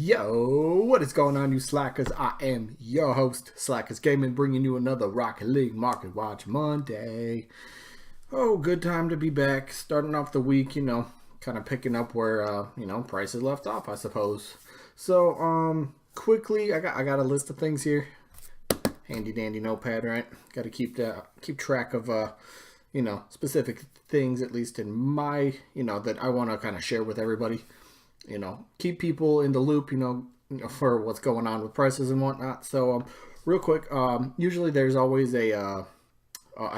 Yo, what is going on, you slackers? I am your host, Slackerz Gaming, bringing you another Rocket League Market Watch Monday. Oh, good time to be back. Starting off the week, kind of picking up where, prices left off, I suppose. So, quickly, I got a list of things here. Handy dandy notepad, right? Got to keep track of, specific things, at least in my, that I want to kind of share with everybody. Keep people in the loop, for what's going on with prices and whatnot. So, real quick, usually there's always a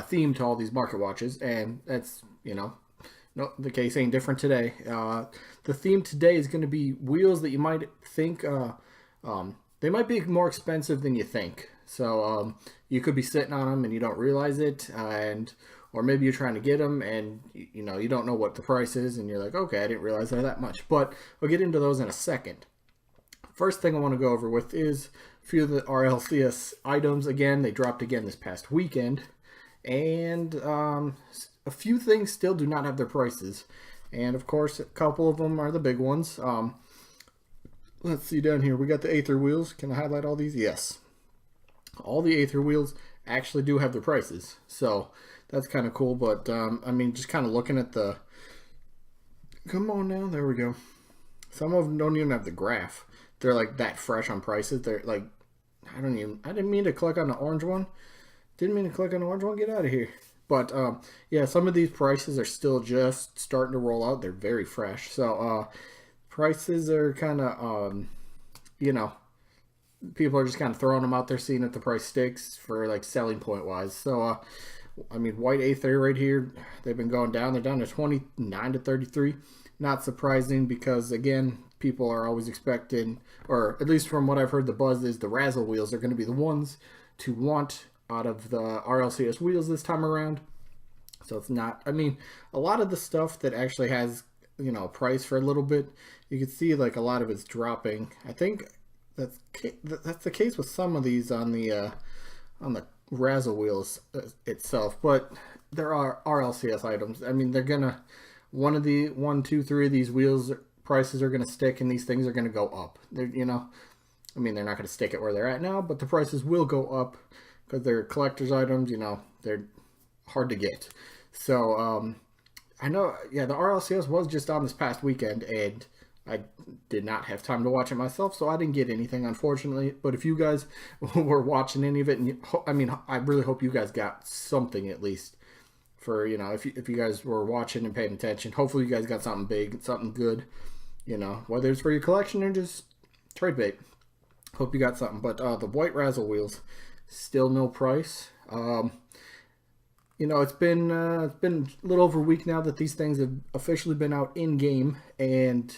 theme to all these market watches, and that's, no, the case ain't different today. The theme today is going to be wheels that you might think, they might be more expensive than you think. So, you could be sitting on them and you don't realize it, or maybe you're trying to get them and you don't know what the price is and you're like, okay, I didn't realize they're that much. But we'll get into those in a second. First thing I want to go over with is a few of the RLCS items. Again, they dropped again this past weekend. And a few things still do not have their prices. And of course, a couple of them are the big ones. Let's see down here. We got the Aether wheels. Can I highlight all these? Yes. All the Aether wheels actually do have their prices. So that's kind of cool, but just kind of looking at the, come on now, there we go. Some of them don't even have the graph. They're like that fresh on prices. They're like, I didn't mean to click on the orange one. Didn't mean to click on the orange one. Get out of here. But yeah, some of these prices are still just starting to roll out. They're very fresh. So prices are kind of, people are just kind of throwing them out there, seeing if the price sticks for like selling point wise. So, white Aether right here, they've been going down. They're down to 29 to 33. Not surprising because, again, people are always expecting, or at least from what I've heard, the buzz is the Razzle wheels are going to be the ones to want out of the RLCS wheels this time around. So it's not, a lot of the stuff that actually has, price for a little bit, you can see like a lot of it's dropping. I think that's the case with some of these on the Razzle wheels itself, but there are RLCS items. They're gonna one, two, three of these wheels prices are gonna stick, and these things are gonna go up. They're they're not gonna stick it where they're at now, but the prices will go up because they're collector's items. They're hard to get. So I know, yeah, the RLCS was just on this past weekend, and I did not have time to watch it myself, so I didn't get anything, unfortunately. But if you guys were watching any of it, and I really hope you guys got something at least for, if you guys were watching and paying attention. Hopefully you guys got something big, something good, whether it's for your collection or just trade bait. Hope you got something. But the white Razzle wheels, still no price. It's been a little over a week now that these things have officially been out in game, and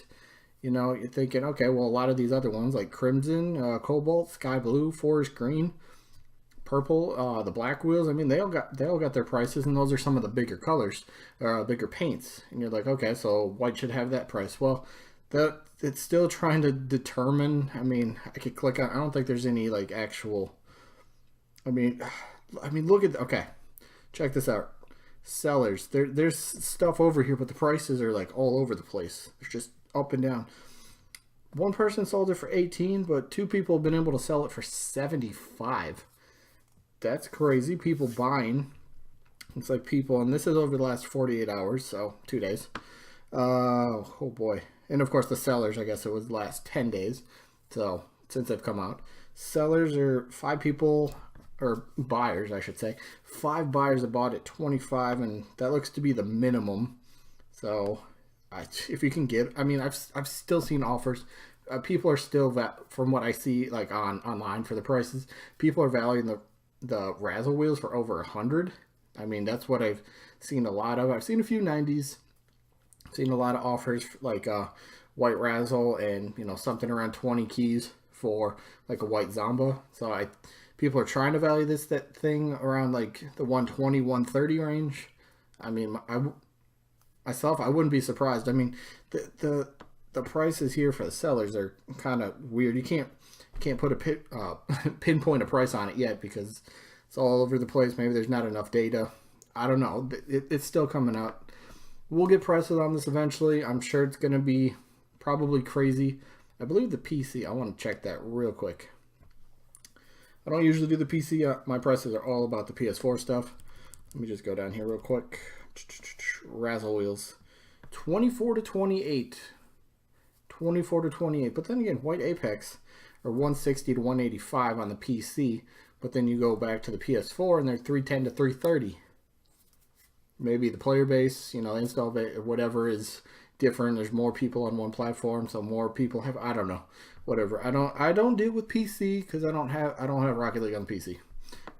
you're thinking, okay, well, a lot of these other ones like Crimson, Cobalt, Sky Blue, Forest Green, Purple, the black wheels, they all got their prices, and those are some of the bigger colors, bigger paints. And you're like, okay, so white should have that price. Well, it's still trying to determine. I could click on. I don't think there's any like actual. Look at okay, check this out. Sellers, there's stuff over here, but the prices are like all over the place. It's just up and down. One person sold it for 18, but two people have been able to sell it for 75. That's crazy. People buying. It's like people, and this is over the last 48 hours, so 2 days. Oh boy. And of course the sellers, I guess it was the last 10 days. So since they've come out. Sellers are 5 people, or buyers, I should say. 5 buyers that bought at 25, and that looks to be the minimum. So if you can get, I've still seen offers. People are still, from what I see, like online for the prices, people are valuing the Razzle wheels for over 100. That's what I've seen a lot of. I've seen a few 90s. I've seen a lot of offers like white Razzle and something around 20 keys for like a white Zomba. So people are trying to value that thing around like the 120, 130 range. I wouldn't be surprised. The prices here for the sellers are kind of weird. You can't put a pinpoint a price on it yet because it's all over the place. Maybe there's not enough data. I don't know. It's still coming out. We'll get prices on this eventually. I'm sure it's going to be probably crazy. I believe the PC, I want to check that real quick. I don't usually do the PC. My prices are all about the PS4 stuff. Let me just go down here real quick. Razzle Wheels. 24 to 28. 24 to 28. But then again, White Apex are 160 to 185 on the PC. But then you go back to the PS4 and they're 310 to 330. Maybe the player base, install base, whatever is different. There's more people on one platform, so more people have. I don't know, whatever. I don't deal with PC because I don't have Rocket League on the PC.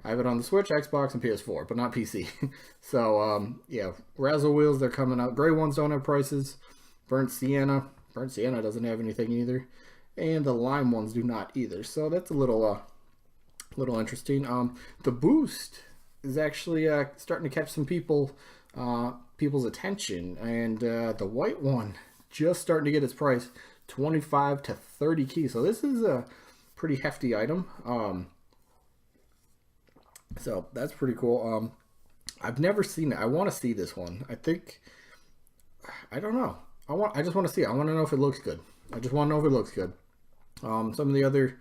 I have it on the Switch, Xbox, and PS4, but not PC. So yeah, Razzle Wheels, they're coming out. Gray ones don't have prices. Burnt Sienna doesn't have anything either, and the lime ones do not either. So that's a little interesting. The Boost is actually starting to catch some people's attention, and the white one just starting to get its price, 25 to 30 keys. So this is a pretty hefty item. So that's pretty cool. I've never seen it. I want to see this one. I don't know. I just want to see it. I want to know if it looks good. I just want to know if it looks good. Some of the other,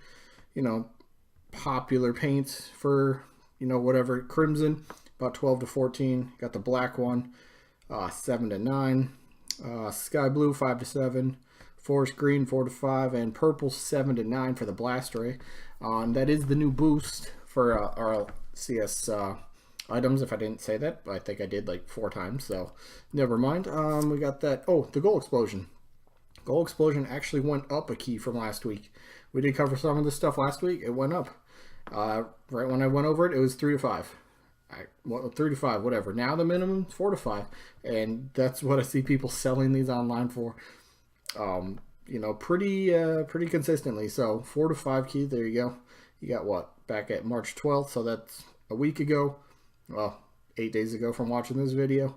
popular paints for, whatever, Crimson, about 12 to 14. Got the black one, 7 to 9. Sky Blue, 5 to 7. Forest Green, 4 to 5. And Purple, 7 to 9 for the Blast Ray. That is the new boost for our CS items, if I didn't say that. I think I did like 4 times, so never mind. We got that. Oh, the Goal Explosion. Goal Explosion actually went up a key from last week. We did cover some of this stuff last week. It went up. Right when I went over it, it was 3 to 5. 3 to 5, whatever. Now the minimum is 4 to 5, and that's what I see people selling these online for. Pretty consistently. So 4 to 5 key. There you go. You got what? Back at March 12th, so that's a week ago. Well, 8 days ago from watching this video.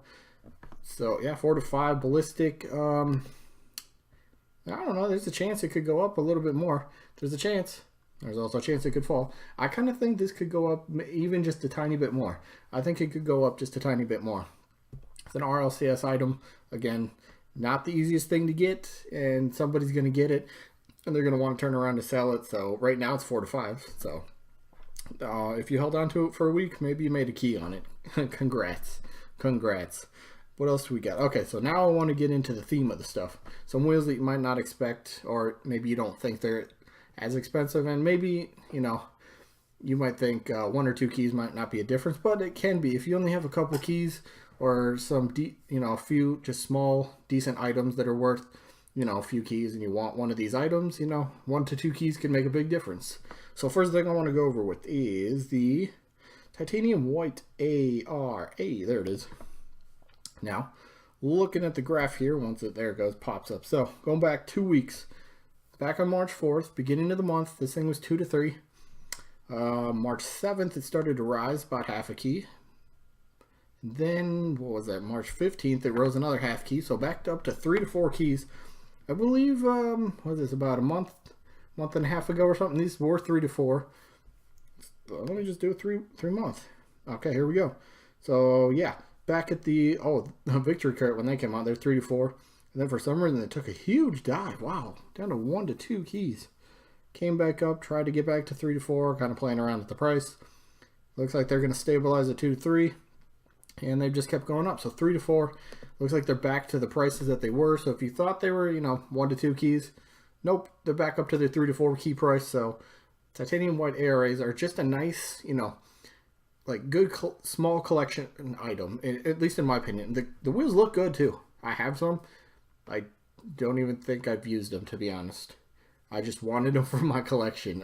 So yeah, 4 to 5 ballistic. I don't know. There's a chance it could go up a little bit more. There's a chance. There's also a chance it could fall. I kind of think this could go up even just a tiny bit more. I think it could go up just a tiny bit more. It's an RLCS item. Again, not the easiest thing to get, and somebody's going to get it, and they're going to want to turn around to sell it. So right now it's 4 to 5. So if you held on to it for a week, maybe you made a key on it. Congrats. What else do we got? Okay, so now I want to get into the theme of the stuff. Some wheels that you might not expect, or maybe you don't think they're as expensive, and maybe, you might think 1 or 2 keys might not be a difference, but it can be. If you only have a couple keys or some, a few just small, decent items that are worth, a few keys, and you want one of these items, 1 to 2 keys can make a big difference. So first thing I want to go over with is the Titanium White ARA. There it is. Now, looking at the graph here, once there it goes, pops up. So going back 2 weeks, back on March 4th, beginning of the month, this thing was 2 to 3. March 7th, it started to rise about half a key. Then, what was that? March 15th, it rose another half key, so backed up to 3 to 4 keys. I believe, what was this, about a month and a half ago or something? These were 3 to 4. Let me just do a 3 month. Okay, here we go. So, yeah, back at the Victory Cart when they came out, they're 3 to 4. And then for some reason, they took a huge dive. Wow, down to 1 to 2 keys. Came back up, tried to get back to 3 to 4, kind of playing around with the price. Looks like they're going to stabilize at 2 to 3. And they've just kept going up. So 3 to 4, looks like they're back to the prices that they were. So if you thought they were, 1 to 2 keys, nope, they're back up to the 3 to 4 key price. So Titanium White ARAs are just a nice, like good small collection item, at least in my opinion. The wheels look good too. I have some. I don't even think I've used them, to be honest. I just wanted them for my collection.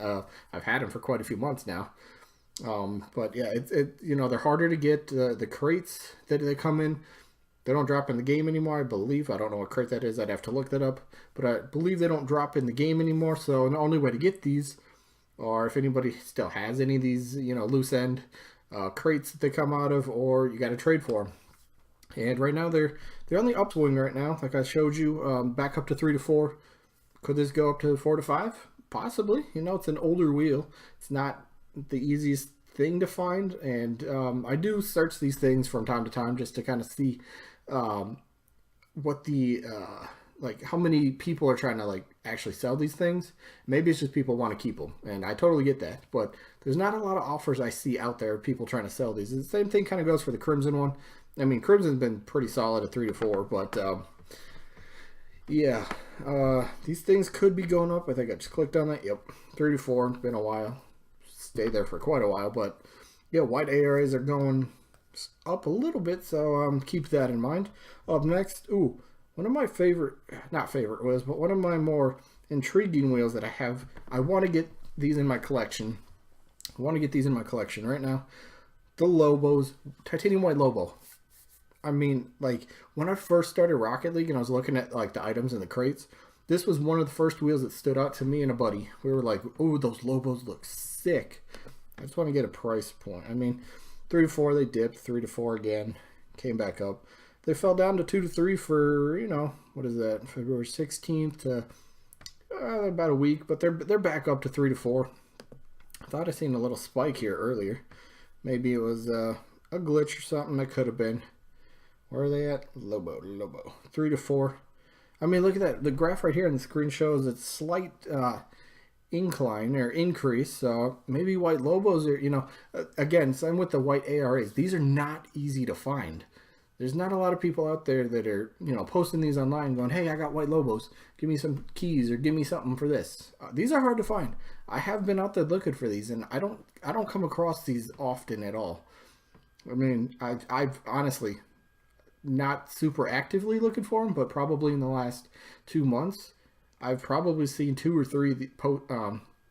I've had them for quite a few months now. But yeah, they're harder to get. The crates that they come in, they don't drop in the game anymore, I believe. I don't know what crate that is. I'd have to look that up. But I believe they don't drop in the game anymore. So the only way to get these, or if anybody still has any of these, loose end crates that they come out of, or you got to trade for them. And right now they're on the upswing right now, like I showed you, back up to 3 to 4. Could this go up to 4 to 5? Possibly. It's an older wheel. It's not the easiest thing to find, and I do search these things from time to time just to kind of see what the like how many people are trying to like actually sell these things. Maybe it's just people want to keep them, and I totally get that. But there's not a lot of offers I see out there of people trying to sell these. The same thing kind of goes for the Crimson one. I mean, Crimson's been pretty solid at 3 to 4, but yeah, these things could be going up. I think I just clicked on that. Yep, 3 to 4. Been a while. Stay there for quite a while, but yeah, white ARAs are going up a little bit, so keep that in mind. Up next, ooh, one of my not favorite wheels, but one of my more intriguing wheels that I have. I want to get these in my collection. Right now. The Lobos, titanium white Lobo. I mean, like, when I first started Rocket League and I was looking at, like, the items in the crates, this was one of the first wheels that stood out to me and a buddy. We were like, oh, those Lobos look sick. I just want to get a price point. I mean, 3 to 4, they dipped. 3 to 4 again. Came back up. They fell down to 2 to 3 for, you know, what is that? February 16th to about a week. But they're back up to 3 to 4. I thought I seen a little spike here earlier. Maybe it was a glitch or something. That could have been. Where are they at? Lobo. 3 to 4. I mean, look at that. The graph right here on the screen shows a slight incline or increase. So maybe white Lobos are, you know, again, same with the white ARAs. These are not easy to find. There's not a lot of people out there that are, you know, posting these online going, hey, I got white Lobos. Give me some keys or give me something for this. These are hard to find. I have been out there looking for these, and I don't come across these often at all. I mean, I've honestly not super actively looking for them, but probably in the last 2 months, I've probably seen 2 or 3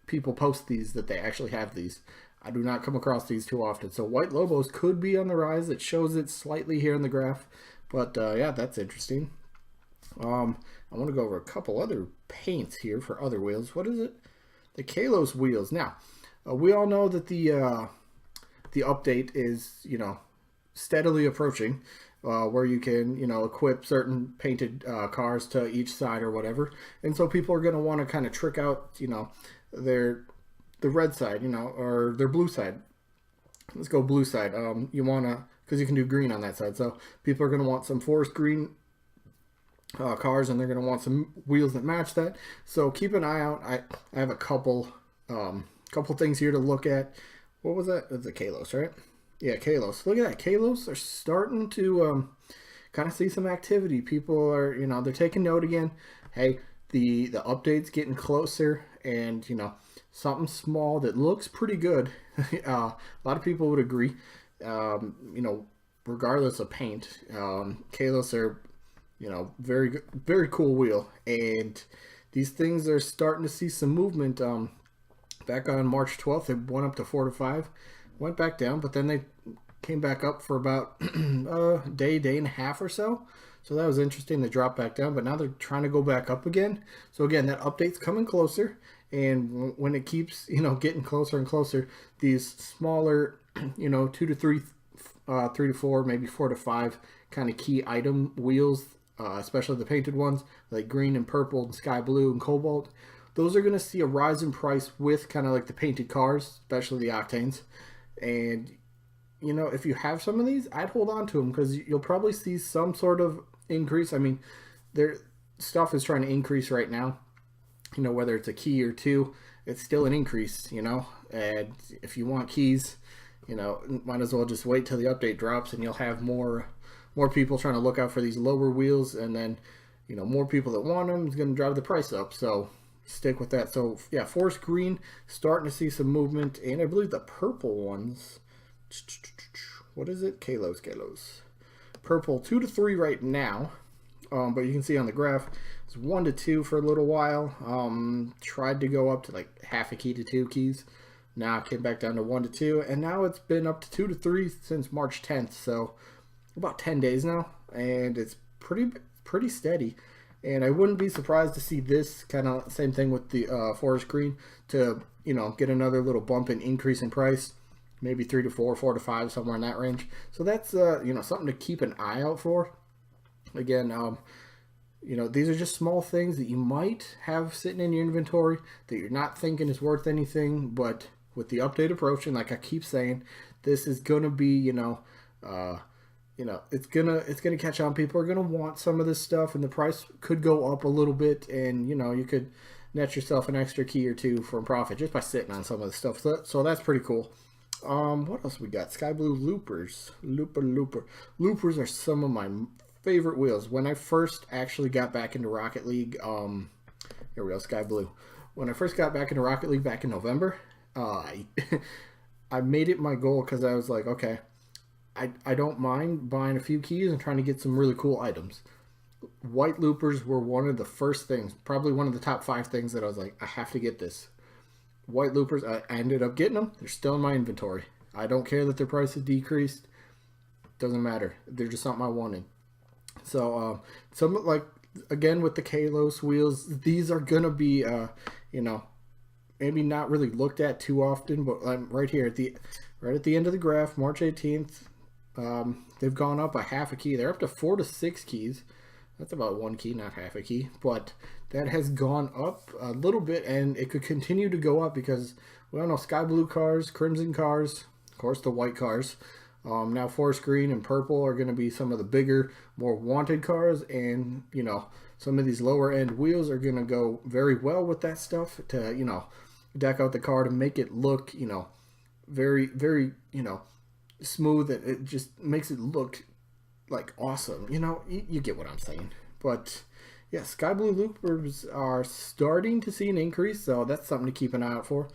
people post these that they actually have these. I do not come across these too often. So white Lobos could be on the rise. It shows it slightly here in the graph. But yeah, that's interesting. I want to go over a couple other paints here for other wheels. What is it? The Kalos wheels. Now, we all know that the update is, you know, steadily approaching. Where you can, you know, equip certain painted cars to each side or whatever. And so people are going to want to kind of trick out, you know, the red side, you know, or their blue side. Let's go blue side. You want to, because you can do green on that side. So people are going to want some forest green cars, and they're going to want some wheels that match that. So keep an eye out. I have a couple things here to look at. What was that? It's a Kalos, right? Yeah, Kalos. Look at that. Kalos are starting to kind of see some activity. People are, you know, they're taking note again. Hey, the update's getting closer, and, you know, something small that looks pretty good. A lot of people would agree. You know, regardless of paint, Kalos are, you know, very cool wheel. And these things are starting to see some movement. Back on March 12th, they went up to 4 to 5. Went back down, but then they came back up for about a day and a half or so. So that was interesting. They dropped back down, but now they're trying to go back up again. So again, that update's coming closer. And when it keeps, you know, getting closer and closer, these smaller, you know, 2 to 3, 3 to 4, maybe 4 to 5 kind of key item wheels, especially the painted ones, like green and purple and sky blue and cobalt, those are going to see a rise in price with kind of like the painted cars, especially the Octanes. And, you know, if you have some of these, I'd hold on to them, because you'll probably see some sort of increase. I mean, their stuff is trying to increase right now. You know, whether it's a key or 2, it's still an increase, you know. And if you want keys, you know, might as well just wait till the update drops, and you'll have more people trying to look out for these lower wheels. And then, you know, more people that want them is going to drive the price up. So stick with that. So yeah, forest green, starting to see some movement, and I believe the purple ones, what is it? Kalos. Purple 2 to 3 right now, but you can see on the graph it's 1 to 2 for a little while. Tried to go up to like half a key to 2 keys. Now it came back down to 1 to 2, and now it's been up to 2 to 3 since March 10th. So about 10 days now, and it's pretty steady. And I wouldn't be surprised to see this kind of same thing with the forest green to, you know, get another little bump and increase in price, maybe 3 to 4, 4 to 5, somewhere in that range. So that's you know, something to keep an eye out for. Again, you know, these are just small things that you might have sitting in your inventory that you're not thinking is worth anything, but with the update approaching, like I keep saying, this is going to be, you know, you know, it's gonna catch on. People are gonna want some of this stuff, and the price could go up a little bit, and you know, you could net yourself an extra key or two from profit just by sitting on some of the stuff. So that's pretty cool. What else we got? Sky Blue Loopers. Loopers are some of my favorite wheels. When I first actually got back into Rocket League, here we go, Sky Blue. When I first got back into Rocket League back in November, I made it my goal because I was like, okay, I don't mind buying a few keys and trying to get some really cool items. White loopers were one of the first things, probably one of the top 5 things that I was like, I have to get this. White loopers, I ended up getting them. They're still in my inventory. I don't care that their price has decreased. Doesn't matter. They're just something I wanted. So, some like, again, with the Kalos wheels, these are going to be, you know, maybe not really looked at too often, but right here right at the end of the graph, March 18th, they've gone up a half a key. They're up to 4 to 6 keys. That's about 1 key, not half a key, but that has gone up a little bit, and it could continue to go up because we all know sky blue cars, crimson cars, of course the white cars. Now forest green and purple are going to be some of the bigger, more wanted cars, and you know, some of these lower end wheels are going to go very well with that stuff to, you know, deck out the car to make it look, you know, very, very, you know, smooth. It just makes it look like awesome. You know, you get what I'm saying. But yeah, Sky Blue Loopers are starting to see an increase, so that's something to keep an eye out for.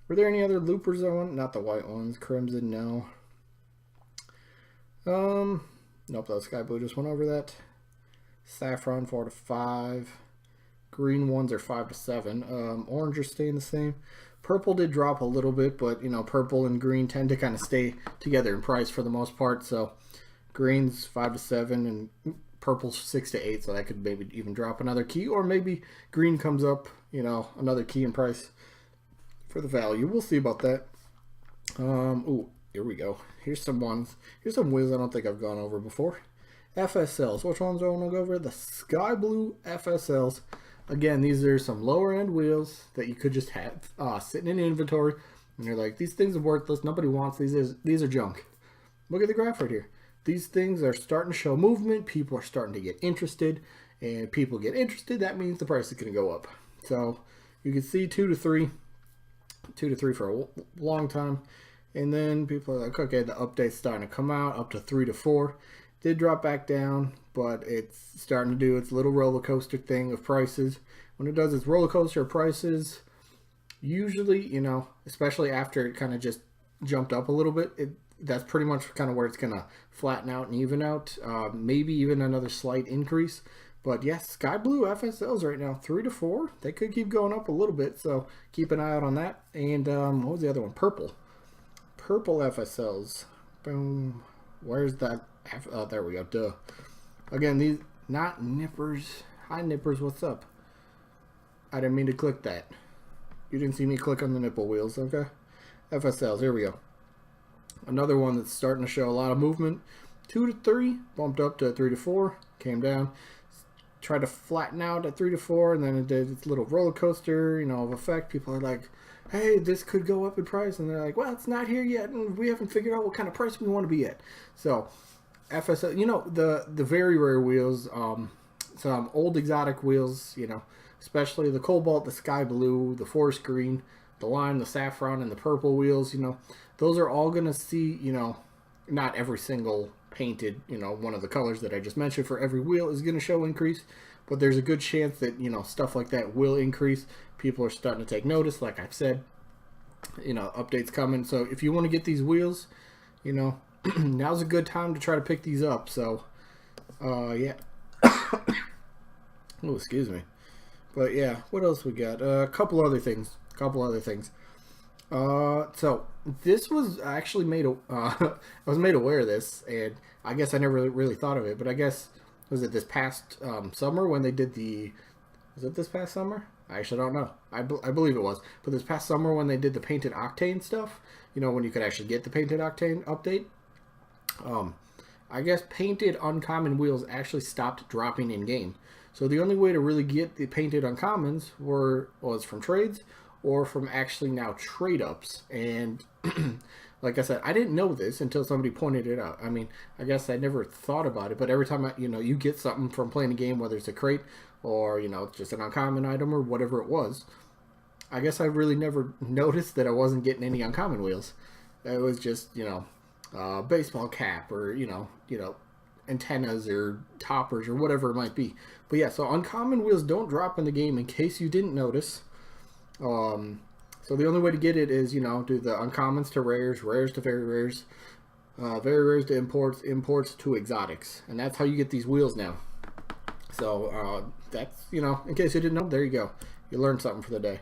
Were there any other loopers I want? Not the white ones. Crimson, no. Nope, that was Sky Blue. Just went over that. Saffron 4 to 5. Green ones are 5 to 7. Orange are staying the same. Purple did drop a little bit, but you know, purple and green tend to kind of stay together in price for the most part. So green's 5 to 7 and purple's 6 to 8. So that could maybe even drop another key, or maybe green comes up, you know, another key in price for the value. We'll see about that. Ooh, here we go. Here's some ones. Here's some wheels I don't think I've gone over before. FSLs. Which ones do I want to go over? The Sky Blue FSLs. Again, these are some lower end wheels that you could just have sitting in inventory, and you're like, these things are worthless. Nobody wants these. These are junk. Look at the graph right here. These things are starting to show movement. People are starting to get interested, and people get interested. That means the price is going to go up. So you can see 2 to 3 for a long time, and then people are like, okay, the update's starting to come out, up to 3 to 4. Did drop back down, but it's starting to do its little roller coaster thing of prices. When it does its roller coaster of prices, usually, you know, especially after it kind of just jumped up a little bit, that's pretty much kind of where it's going to flatten out and even out. Maybe even another slight increase. But yes, Sky Blue FSLs right now, 3 to 4. They could keep going up a little bit, so keep an eye out on that. And what was the other one? Purple. Purple FSLs. Boom. Where's that? Oh, there we go. Duh. Again, these not nippers. Hi, nippers. What's up? I didn't mean to click that. You didn't see me click on the nipple wheels, okay? FSLs. Here we go. Another one that's starting to show a lot of movement. 2 to 3. Bumped up to 3 to 4. Came down. Tried to flatten out at 3 to 4, and then it did its little roller coaster, you know, of effect. People are like, hey, this could go up in price, and they're like, well, it's not here yet, and we haven't figured out what kind of price we want to be at. So FSL, you know, the very rare wheels, some old exotic wheels, you know, especially the Cobalt, the Sky Blue, the Forest Green, the Lime, the Saffron, and the Purple wheels, you know, those are all going to see, you know, not every single painted, you know, one of the colors that I just mentioned for every wheel is going to show increase, but there's a good chance that, you know, stuff like that will increase. People are starting to take notice, like I've said, you know, updates coming. So if you want to get these wheels, you know, now's a good time to try to pick these up. So, yeah. Oh, excuse me. But yeah, what else we got? A couple other things. So this was actually made. I was made aware of this, and I guess I never really thought of it. But I guess was it this past summer when they did the? Was it this past summer? I actually don't know. I believe it was. But this past summer when they did the painted octane stuff, you know, when you could actually get the painted octane update. I guess painted uncommon wheels actually stopped dropping in game. So the only way to really get the painted uncommons was from trades or from actually now trade ups. And like I said, I didn't know this until somebody pointed it out. I mean, I guess I never thought about it, but every time you get something from playing a game, whether it's a crate or just an uncommon item or whatever it was, I guess I really never noticed that I wasn't getting any uncommon wheels. It was just baseball cap or antennas or toppers or whatever it might be. But yeah, so uncommon wheels don't drop in the game, in case you didn't notice. So the only way to get it is, do the uncommons to rares, rares to very rares to imports to exotics. And that's how you get these wheels now. So that's, in case you didn't know, there you go. You learned something for the day.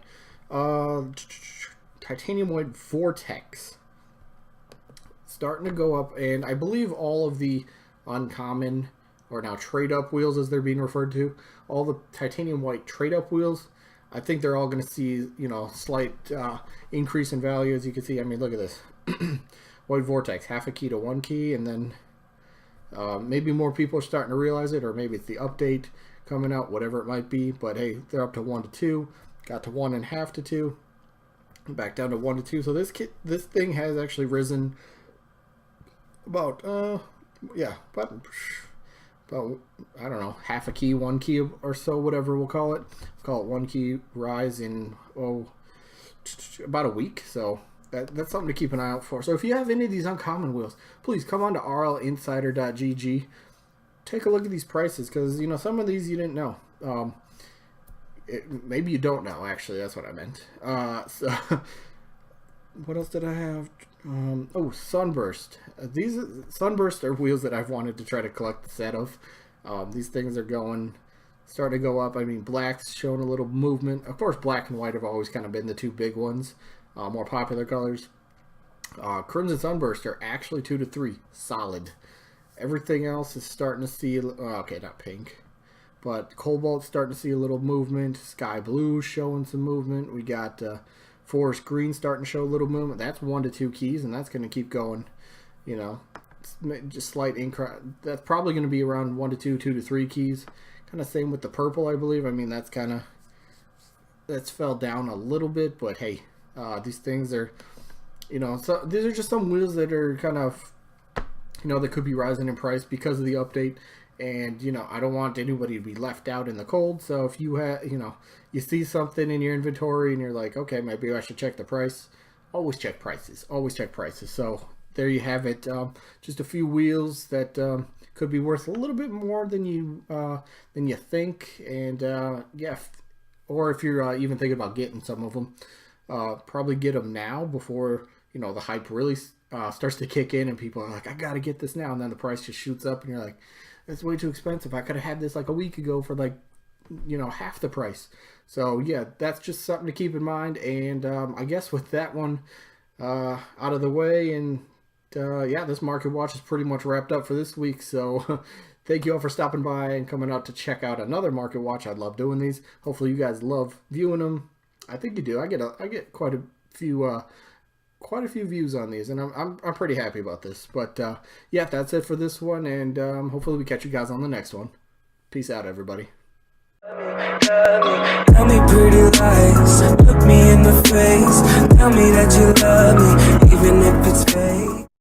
Titanium White Vortex. Starting to go up, and I believe all of the uncommon, or now trade-up wheels as they're being referred to, all the Titanium White trade-up wheels, I think they're all going to see, slight increase in value. As you can see, I mean, look at this. White Vortex, half a key to 1 key, and then maybe more people are starting to realize it, or maybe it's the update coming out, whatever it might be. But hey, they're up to 1 to 2, got to 1.5 to 2, back down to 1 to 2. So this thing has actually risen about about I don't know, half a key, 1 key or so, whatever we'll call it. Call it 1 key rise in about a week. So that's something to keep an eye out for. So if you have any of these uncommon wheels, please come on to rlinsider.gg. Take a look at these prices, because some of these you didn't know. Maybe you don't know, actually. That's what I meant. So what else did I have? Sunburst. These Sunburst are wheels that I've wanted to try to collect the set of. These things are starting to go up. I mean, black's showing a little movement. Of course, black and white have always kind of been the two big ones, more popular colors. Crimson Sunburst are actually 2 to 3, solid. Everything else is starting to see, okay, not pink, but Cobalt's starting to see a little movement. Sky Blue showing some movement. We got Forest Green starting to show a little movement. That's 1 to 2 keys, and that's going to keep going. Just slight increase. That's probably going to be around 1 to 2, 2 to 3 keys. Kind of same with the purple, I believe. I mean, that's fell down a little bit, but hey, these things are, so these are just some wheels that are kind of, that could be rising in price because of the update. And, I don't want anybody to be left out in the cold. So if you have, you see something in your inventory and you're like, okay, maybe I should check the price. Always check prices. Always check prices. So there you have it. Just a few wheels that could be worth a little bit more than you think. And yeah, or if you're even thinking about getting some of them, probably get them now before the hype really starts to kick in and people are like, I gotta get this now, and then the price just shoots up and you're like, it's way too expensive. I could have had this like a week ago for like half the price. So yeah, that's just something to keep in mind. And I guess with that one out of the way, and yeah, this market watch is pretty much wrapped up for this week. So thank you all for stopping by and coming out to check out another market watch. I love doing these. Hopefully you guys love viewing them. I think you do. I get quite a few views on these, and I'm pretty happy about this. But yeah, that's it for this one, and hopefully we catch you guys on the next one. Peace out, everybody. Tell me pretty lies, look me in the face, tell me that you love me, even if it's fake.